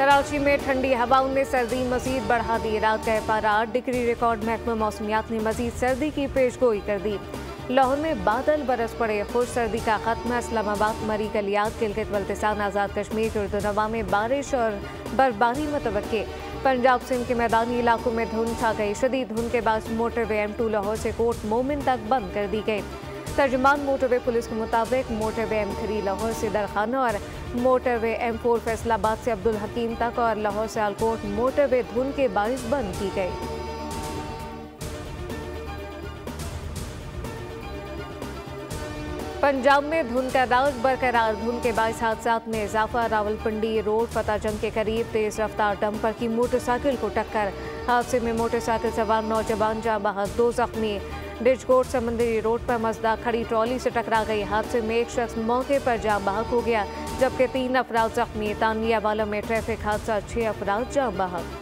कराची में ठंडी हवाओं ने सर्दी मजीद बढ़ा दी। रात का पारा 8 डिग्री रिकॉर्ड। महकमा मौसमियात ने मजीद सर्दी की पेशगोई कर दी। लाहौर में बादल बरस पड़े। खुश सर्दी का खत्म। इस्लामाबाद, मरी, गलियात, गिलगित बल्तिस्तान, आज़ाद कश्मीर, उर्दुनवा में बारिश और बर्फबारी मुतवक्के। पंजाब सिंध के मैदानी इलाकों में धुंध छा गई। शदीद धुंध के बाद मोटरवे M2 लाहौर से कोट मोमिन तक बंद कर दी गई। तर्जुमान मोटरवे पुलिस के मुताबिक मोटरवे M3 लाहौर से दरखाना और मोटरवे M4 फैसलाबाद से अब्दुल हकीम तक और लाहौर से आलकोट मोटरवे धुंध के बाइस बंद की गई। पंजाब में धुंध का राज बरकरार। धुंध के बाइस हादसात में इजाफा। रावलपिंडी रोड फताजंग के करीब तेज रफ्तार डंपर की मोटरसाइकिल को टक्कर। हादसे में मोटरसाइकिल सवार नौजवान जाँ बहक, 2 जख्मी। डिजकोट समंदरी रोड पर मजदा खड़ी ट्रॉली से टकरा गई। हादसे में एक शख्स मौके पर जाँ बहक हो गया, जबकि 3 अफराद जख्मी। तानिया वाला में ट्रैफिक हादसा, 6 अफराद जाँ बहक।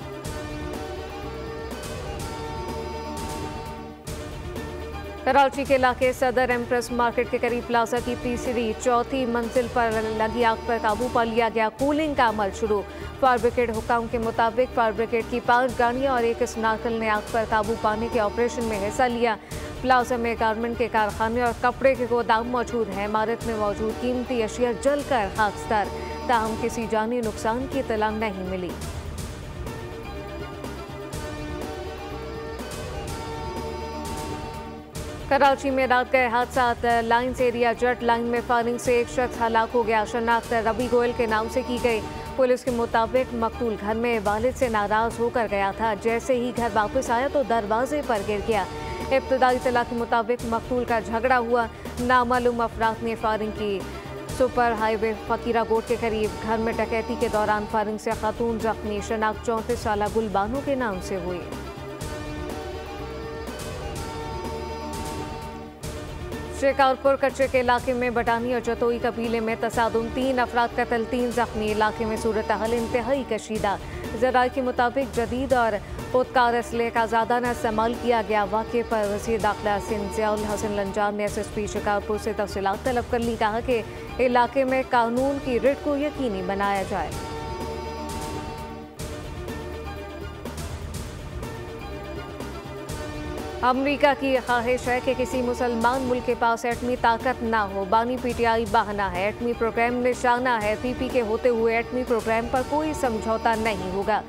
कराची के इलाके सदर एम्प्रेस मार्केट के करीब प्लाजा की तीसरी चौथी मंजिल पर लगी आग पर काबू पा लिया गया। कूलिंग का अमल शुरू। फायर ब्रिगेड हुकाम के मुताबिक फायर ब्रिगेड की 5 गाड़ियां और एक स्नार्कल ने आग पर काबू पाने के ऑपरेशन में हिस्सा लिया। प्लाजा में गारमेंट के कारखाने और कपड़े के गोदाम मौजूद हैं। इमारत में मौजूद कीमती अशिया जलकर खाकस्तर। ताहम किसी जानी नुकसान की इत्तला नहीं मिली। कराची में रात गए हादसात। लाइन्स एरिया जट लाइन में फायरिंग से एक शख्स हलाक हो गया। शनाख्त रवि गोयल के नाम से की गई। पुलिस के मुताबिक मकतूल घर में वालिद से नाराज होकर गया था। जैसे ही घर वापस आया तो दरवाजे पर गिर गया। इब्तदाई इत्तला के मुताबिक मकतूल का झगड़ा हुआ। नामालूम अफराद ने फायरिंग की। सुपर हाईवे फकीरा गोट के करीब घर में डकैती के दौरान फायरिंग से खातून जख्मी। शनाख्त 34 साल गुलबानो के नाम से हुई। शिकारपुर कच्चे के इलाके में बटानी और जतोई कबीले में तसादुम। 3 अफराद कत्ल, 3 जख्मी। इलाके में सूरत हाल इंतहाई कशीदा। ज़राए के मुताबिक जदीद और खुदकार असले का ज़्यादा न इस्तेमाल किया गया। वाक़े पर वज़ीर दाखिला सिंध ज़ियाउल हसन लंजान ने SSP शिकारपुर से तफसीलात तलब कर ली। कहा कि इलाके में कानून की रिट को यकीनी बनाया जाए। अमरीका की ख्वाहिश है कि किसी मुसलमान मुल्क के पास एटमी ताकत ना हो। बानी PTI बहाना है। एटमी प्रोग्राम निशाना है। PP के होते हुए एटमी प्रोग्राम पर कोई समझौता नहीं होगा।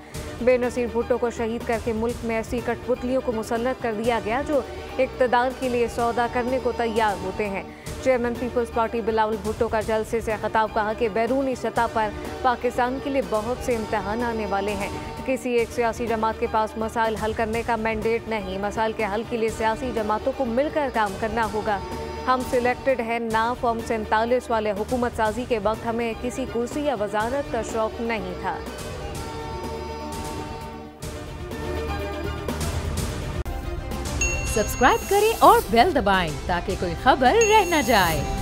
बेनज़ीर भुट्टो को शहीद करके मुल्क में ऐसी कठपुतलियों को मुसल्लत कर दिया गया जो इक़्तिदार के लिए सौदा करने को तैयार होते हैं। Chairman peoples party Bilawal Bhutto का जलसे से खिताब। कहा कि बैरूनी सतह पर पाकिस्तान के लिए बहुत से इम्तहान आने वाले हैं। किसी एक सियासी जमात के पास मसाइल हल करने का मैंडेट नहीं। मसाइल के हल के लिए सियासी जमातों को मिलकर काम करना होगा। हम सिलेक्टेड हैं ना। फॉर्म 47 वाले हुकूमत साजी के वक्त हमें किसी कुर्सी या वजारत का शौक नहीं था। सब्सक्राइब करें और बेल दबाएं ताकि कोई खबर रह न जाए।